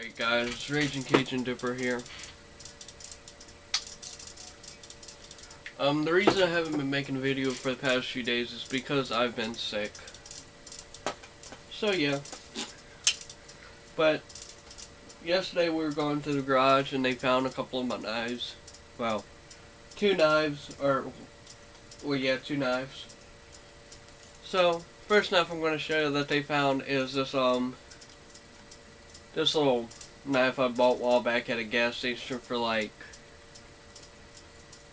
Alright guys, Raging Cajun Dipper here. The reason I haven't been making a video for the past few days is because I've been sick. So yeah. But yesterday we were going to the garage and they found a couple of my knives. Well, two knives, two knives. So, first knife I'm going to show you that they found is this little knife I bought a while back at a gas station for like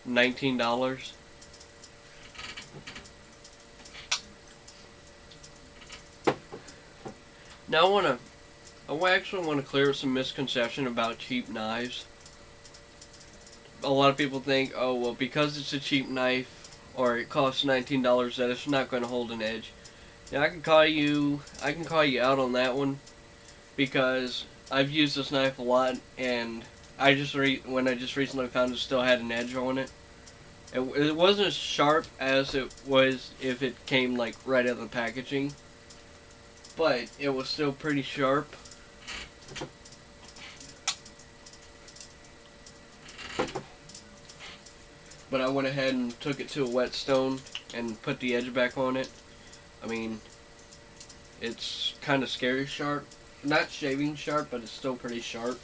$19. Now I actually want to clear up some misconception about cheap knives. A lot of people think, oh well, because it's a cheap knife or it costs $19 that it's not going to hold an edge. Now I can call you out on that one because I've used this knife a lot and when I just recently found it still had an edge on it. It wasn't as sharp as it was if it came like right out of the packaging, but it was still pretty sharp. But I went ahead and took it to a whetstone and put the edge back on it. I mean, it's kind of scary sharp. Not shaving sharp, but it's still pretty sharp.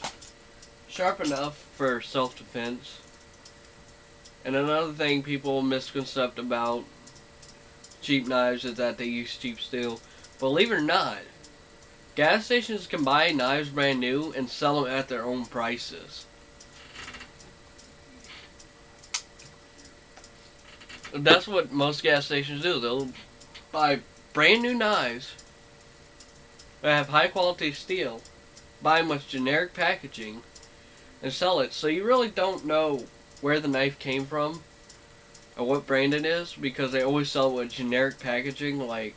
Sharp enough for self-defense. And another thing people misconcept about cheap knives is that they use cheap steel. Believe it or not, gas stations can buy knives brand new and sell them at their own prices. That's what most gas stations do. They'll buy brand new knives that have high quality steel, buy them with generic packaging, and sell it. So you really don't know where the knife came from or what brand it is because they always sell it with generic packaging, like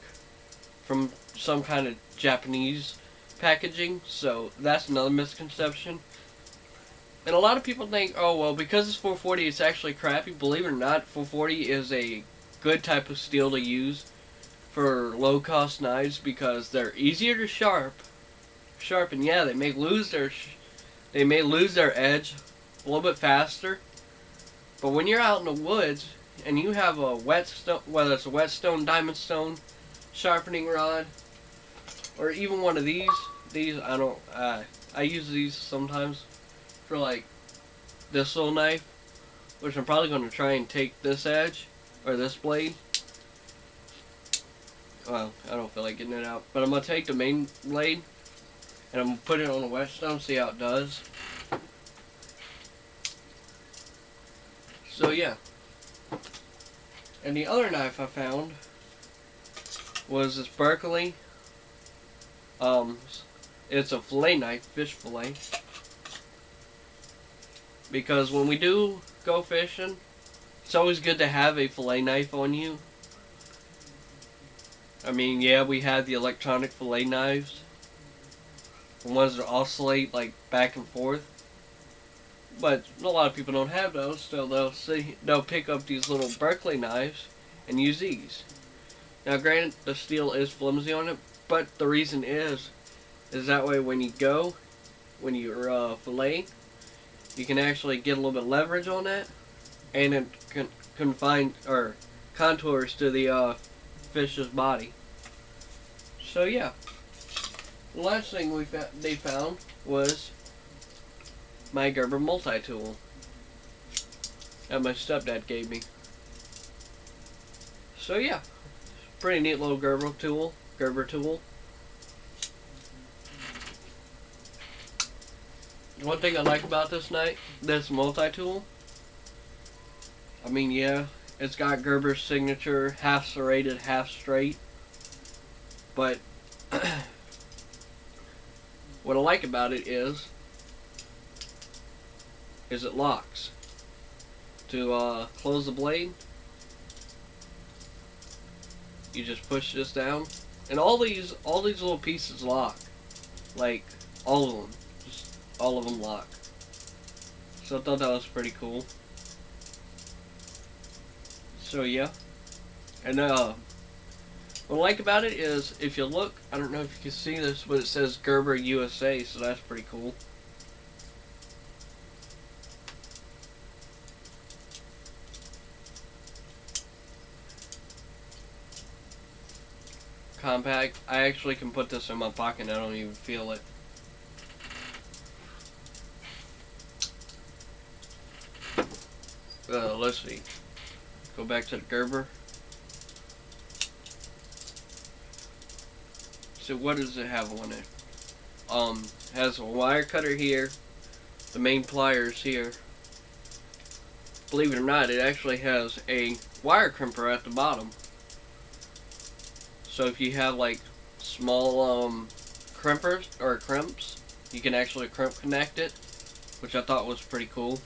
from some kind of Japanese packaging. So that's another misconception. And a lot of people think, oh well, because it's 440 it's actually crappy. Believe it or not, 440 is a good type of steel to use for low cost knives because they're easier to sharpen. Yeah, they may lose their edge a little bit faster. But when you're out in the woods and you have a whetstone, whether it's a whetstone, diamond stone, sharpening rod, or even one of these I use these sometimes for like this little knife, which I'm probably going to try and take this edge or this blade. Well, I don't feel like getting it out, but I'm going to take the main blade and I'm going to put it on a whetstone, see how it does. So yeah. And the other knife I found was this Berkley. It's a fillet knife, fish fillet. Because when we do go fishing, it's always good to have a fillet knife on you. I mean, yeah, we have the electronic fillet knives. The ones that oscillate like back and forth. But a lot of people don't have those, so they'll pick up these little Berkley knives and use these. Now, granted, the steel is flimsy on it, but the reason is that way when you're fillet, you can actually get a little bit of leverage on that, and it contours to the fish's body. So yeah, the last thing they found was my Gerber multi-tool that my stepdad gave me. So yeah, pretty neat little Gerber tool. One thing I like about this multi-tool, I mean, yeah, it's got Gerber's signature, half serrated, half straight, but what I like about it is it locks. To close the blade, you just push this down, and all these little pieces lock, like all of them, just all of them lock. So I thought that was pretty cool. So yeah, and What I like about it is, if you look, I don't know if you can see this, but it says Gerber USA, so that's pretty cool. Compact. I actually can put this in my pocket and I don't even feel it. Let's see. Go back to the Gerber. So what does it have on it? Has a wire cutter here. The main pliers here. Believe it or not, it actually has a wire crimper at the bottom. So if you have like small crimpers or crimps, you can actually crimp connect it, which I thought was pretty cool.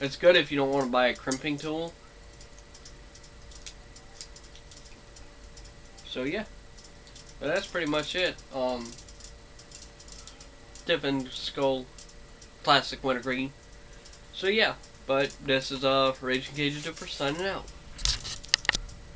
It's good if you don't want to buy a crimping tool. So yeah, but that's pretty much it. Dippin' Skull Classic Wintergreen. So yeah, but this is Raging Cajun Dipper signing out.